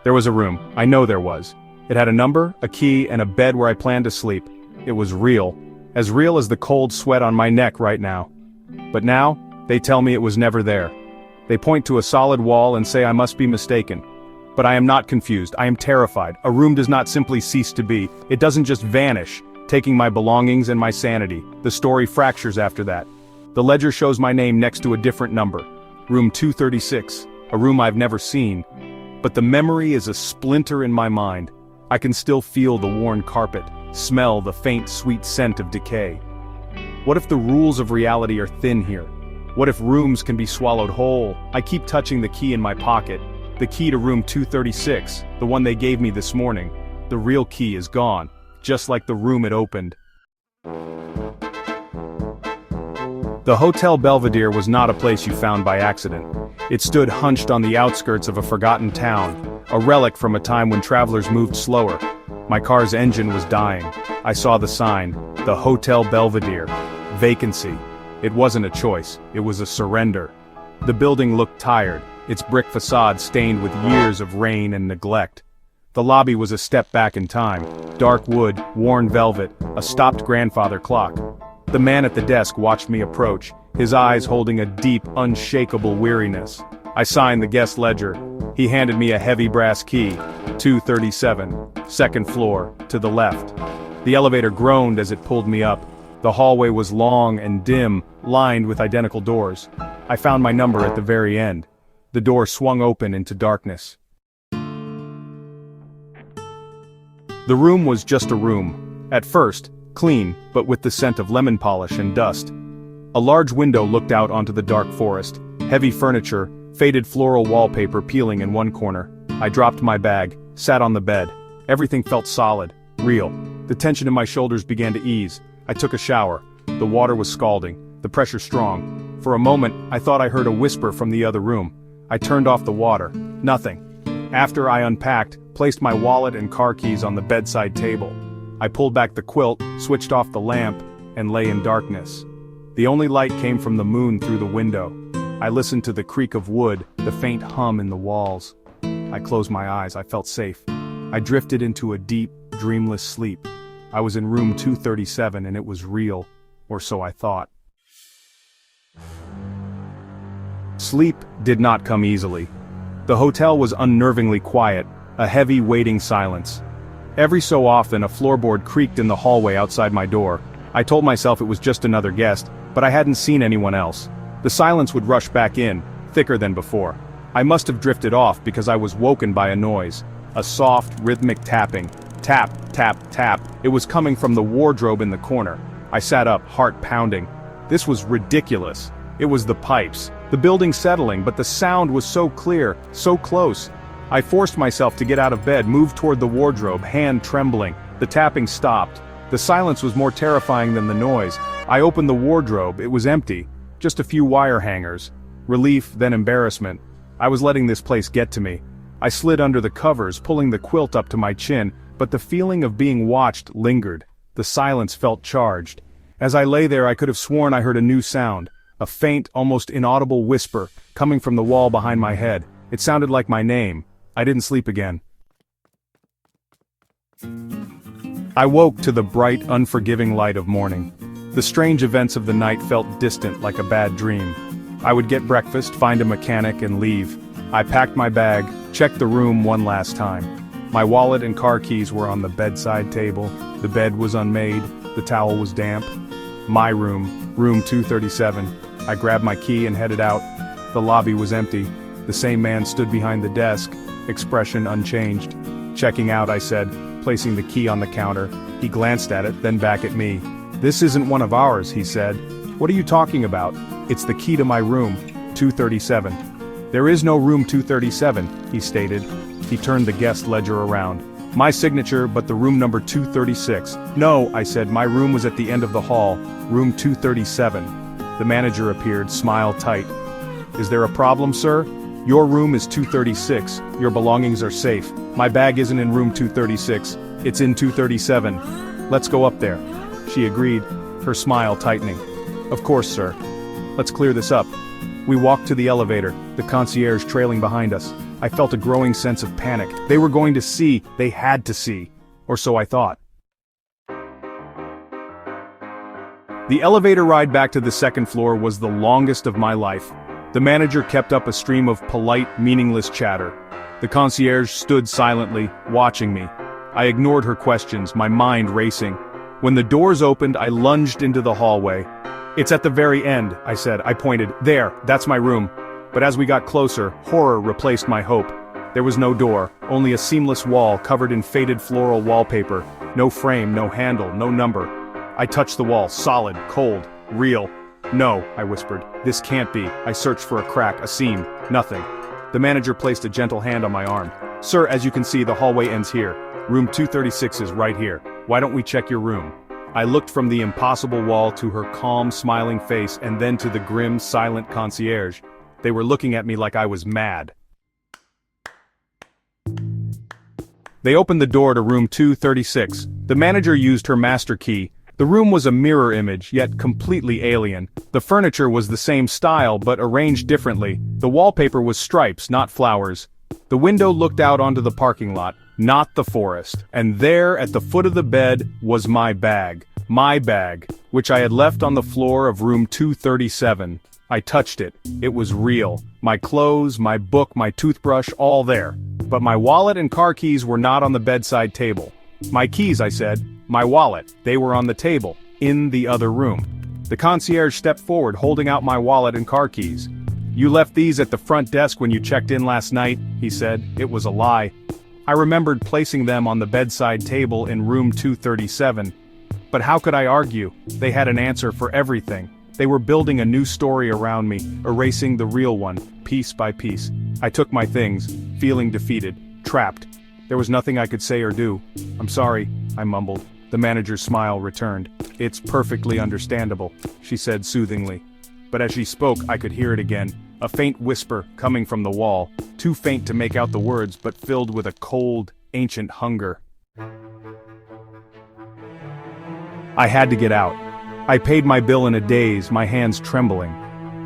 There was a room. I know there was. It had a number, a key, and a bed where I planned to sleep. It was real. As real as the cold sweat on my neck right now. But now, they tell me it was never there. They point to a solid wall and say I must be mistaken. But I am not confused. I am terrified. A room does not simply cease to be. It doesn't just vanish, taking my belongings and my sanity. The story fractures after that. The ledger shows my name next to a different number. Room 236, a room I've never seen. But the memory is a splinter in my mind. I can still feel the worn carpet, smell the faint sweet scent of decay. What if the rules of reality are thin here? What if rooms can be swallowed whole? I keep touching the key in my pocket. The key to room 236, the one they gave me this morning. The real key is gone, just like the room it opened. The Hotel Belvedere was not a place you found by accident. It stood hunched on the outskirts of a forgotten town, a relic from a time when travelers moved slower. My car's engine was dying. I saw the sign, the Hotel Belvedere. Vacancy. It wasn't a choice, it was a surrender. The building looked tired, its brick facade stained with years of rain and neglect. The lobby was a step back in time. Dark wood, worn velvet, a stopped grandfather clock. The man at the desk watched me approach, his eyes holding a deep, unshakable weariness. I signed the guest ledger. He handed me a heavy brass key. 237, second floor, to the left. The elevator groaned as it pulled me up. The hallway was long and dim, lined with identical doors. I found my number at the very end. The door swung open into darkness. The room was just a room. At first, clean, but with the scent of lemon polish and dust. A large window looked out onto the dark forest. Heavy furniture, faded floral wallpaper peeling in one corner. I dropped my bag, sat on the bed. Everything felt solid, real. The tension in my shoulders began to ease. I took a shower. The water was scalding, the pressure strong. For a moment, I thought I heard a whisper from the other room. I turned off the water. Nothing. After I unpacked, placed my wallet and car keys on the bedside table. I pulled back the quilt, switched off the lamp, and lay in darkness. The only light came from the moon through the window. I listened to the creak of wood, the faint hum in the walls. I closed my eyes, I felt safe. I drifted into a deep, dreamless sleep. I was in room 237 and it was real, or so I thought. Sleep did not come easily. The hotel was unnervingly quiet, a heavy waiting silence. Every so often a floorboard creaked in the hallway outside my door. I told myself it was just another guest, but I hadn't seen anyone else. The silence would rush back in, thicker than before. I must have drifted off because I was woken by a noise. A soft, rhythmic tapping. Tap, tap, tap. It was coming from the wardrobe in the corner. I sat up, heart pounding. This was ridiculous. It was the pipes. The building settling, but the sound was so clear, so close. I forced myself to get out of bed, moved toward the wardrobe, hand trembling. The tapping stopped. The silence was more terrifying than the noise. I opened the wardrobe, it was empty. Just a few wire hangers. Relief, then embarrassment. I was letting this place get to me. I slid under the covers, pulling the quilt up to my chin, but the feeling of being watched lingered. The silence felt charged. As I lay there I could have sworn I heard a new sound. A faint, almost inaudible whisper, coming from the wall behind my head. It sounded like my name. I didn't sleep again. I woke to the bright, unforgiving light of morning. The strange events of the night felt distant like a bad dream. I would get breakfast, find a mechanic, and leave. I packed my bag, checked the room one last time. My wallet and car keys were on the bedside table. The bed was unmade, the towel was damp. My room, room 237. I grabbed my key and headed out. The lobby was empty. The same man stood behind the desk, expression unchanged. Checking out, I said, placing the key on the counter. He glanced at it, then back at me. "This isn't one of ours," he said. "What are you talking about?" "It's the key to my room, 237. "There is no room 237, he stated. He turned the guest ledger around. "My signature, but the room number 236. "No," I said, "my room was at the end of the hall, room 237. The manager appeared, smile tight. "Is there a problem, sir? Your room is 236, your belongings are safe. My bag isn't in room 236, it's in 237. Let's go up there." She agreed, her smile tightening. "Of course, sir. Let's clear this up. We walked to the elevator, the concierge trailing behind us. I felt a growing sense of panic. They were going to see, they had to see. Or so I thought. The elevator ride back to the second floor was the longest of my life. The manager kept up a stream of polite, meaningless chatter. The concierge stood silently, watching me. I ignored her questions, my mind racing. When the doors opened, I lunged into the hallway. "It's at the very end," I said. I pointed. "There, that's my room." But as we got closer, horror replaced my hope. There was no door, only a seamless wall covered in faded floral wallpaper. No frame, no handle, no number. I touched the wall, solid, cold, real. "No," I whispered. "This can't be." I searched for a crack, a seam, nothing. The manager placed a gentle hand on my arm. "Sir, as you can see, the hallway ends here. Room 236 is right here. Why don't we check your room?" I looked from the impossible wall to her calm, smiling face and then to the grim, silent concierge. They were looking at me like I was mad. They opened the door to room 236. The manager used her master key. The room was a mirror image, yet completely alien. The furniture was the same style but arranged differently. The wallpaper was stripes, not flowers. The window looked out onto the parking lot, not the forest. And there, at the foot of the bed, was my bag, which I had left on the floor of room 237. I touched it. It was real. My clothes, my book, my toothbrush, all there. But my wallet and car keys were not on the bedside table. "My keys," I said. "My wallet. They were on the table, in the other room." The concierge stepped forward, holding out my wallet and car keys. "You left these at the front desk when you checked in last night," he said. It was a lie. I remembered placing them on the bedside table in room 237. But how could I argue? They had an answer for everything. They were building a new story around me, erasing the real one, piece by piece. I took my things, feeling defeated, trapped. There was nothing I could say or do. "I'm sorry," I mumbled. The manager's smile returned. "It's perfectly understandable," she said soothingly. But as she spoke, I could hear it again, a faint whisper coming from the wall, too faint to make out the words but filled with a cold, ancient hunger. I had to get out. I paid my bill in a daze, my hands trembling.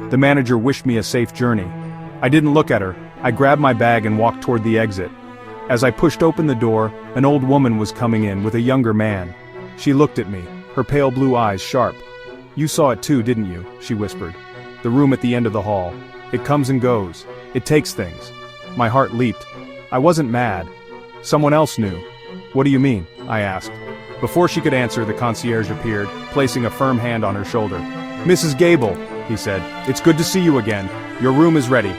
The manager wished me a safe journey. I didn't look at her. I grabbed my bag and walked toward the exit. As I pushed open the door, an old woman was coming in with a younger man. She looked at me, her pale blue eyes sharp. "You saw it too, didn't you?" she whispered. "The room at the end of the hall. It comes and goes. It takes things." My heart leaped. I wasn't mad. Someone else knew. "What do you mean?" I asked. Before she could answer, the concierge appeared, placing a firm hand on her shoulder. "Mrs. Gable," he said, "it's good to see you again. Your room is ready."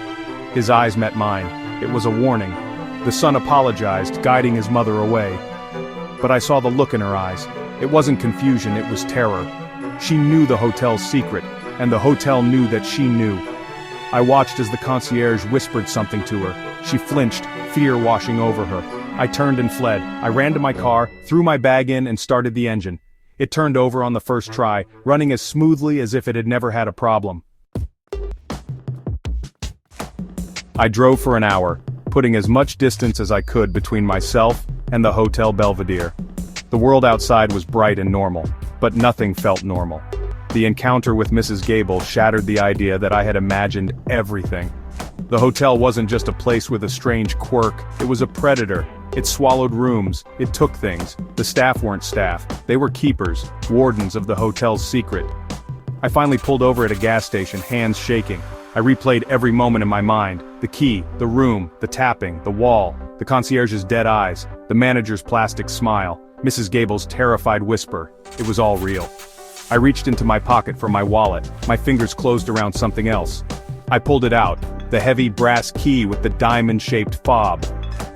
His eyes met mine. It was a warning. The son apologized, guiding his mother away. But I saw the look in her eyes. It wasn't confusion, it was terror. She knew the hotel's secret, and the hotel knew that she knew. I watched as the concierge whispered something to her. She flinched, fear washing over her. I turned and fled. I ran to my car, threw my bag in and started the engine. It turned over on the first try, running as smoothly as if it had never had a problem. I drove for an hour, putting as much distance as I could between myself and the Hotel Belvedere. The world outside was bright and normal, but nothing felt normal. The encounter with Mrs. Gable shattered the idea that I had imagined everything. The hotel wasn't just a place with a strange quirk, it was a predator. It swallowed rooms, it took things. The staff weren't staff, they were keepers, wardens of the hotel's secret. I finally pulled over at a gas station, hands shaking. I replayed every moment in my mind, the key, the room, the tapping, the wall, the concierge's dead eyes, the manager's plastic smile, Mrs. Gable's terrified whisper. It was all real. I reached into my pocket for my wallet, my fingers closed around something else. I pulled it out, the heavy brass key with the diamond-shaped fob.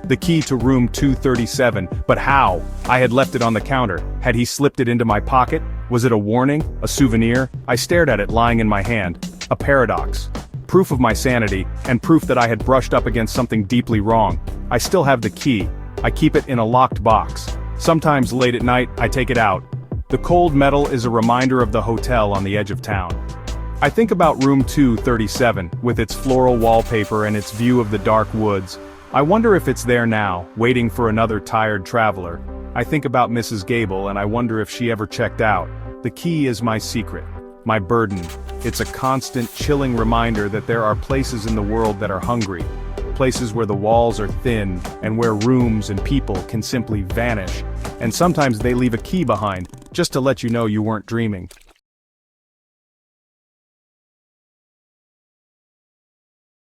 The key to room 237, but how? I had left it on the counter. Had he slipped it into my pocket? Was it a warning? A souvenir? I stared at it lying in my hand. A paradox. Proof of my sanity, and proof that I had brushed up against something deeply wrong. I still have the key. I keep it in a locked box. Sometimes late at night, I take it out. The cold metal is a reminder of the hotel on the edge of town. I think about room 237, with its floral wallpaper and its view of the dark woods. I wonder if it's there now, waiting for another tired traveler. I think about Mrs. Gable and I wonder if she ever checked out. The key is my secret, my burden, It's a constant, chilling reminder that there are places in the world that are hungry. Places where the walls are thin, and where rooms and people can simply vanish. And sometimes they leave a key behind, just to let you know you weren't dreaming.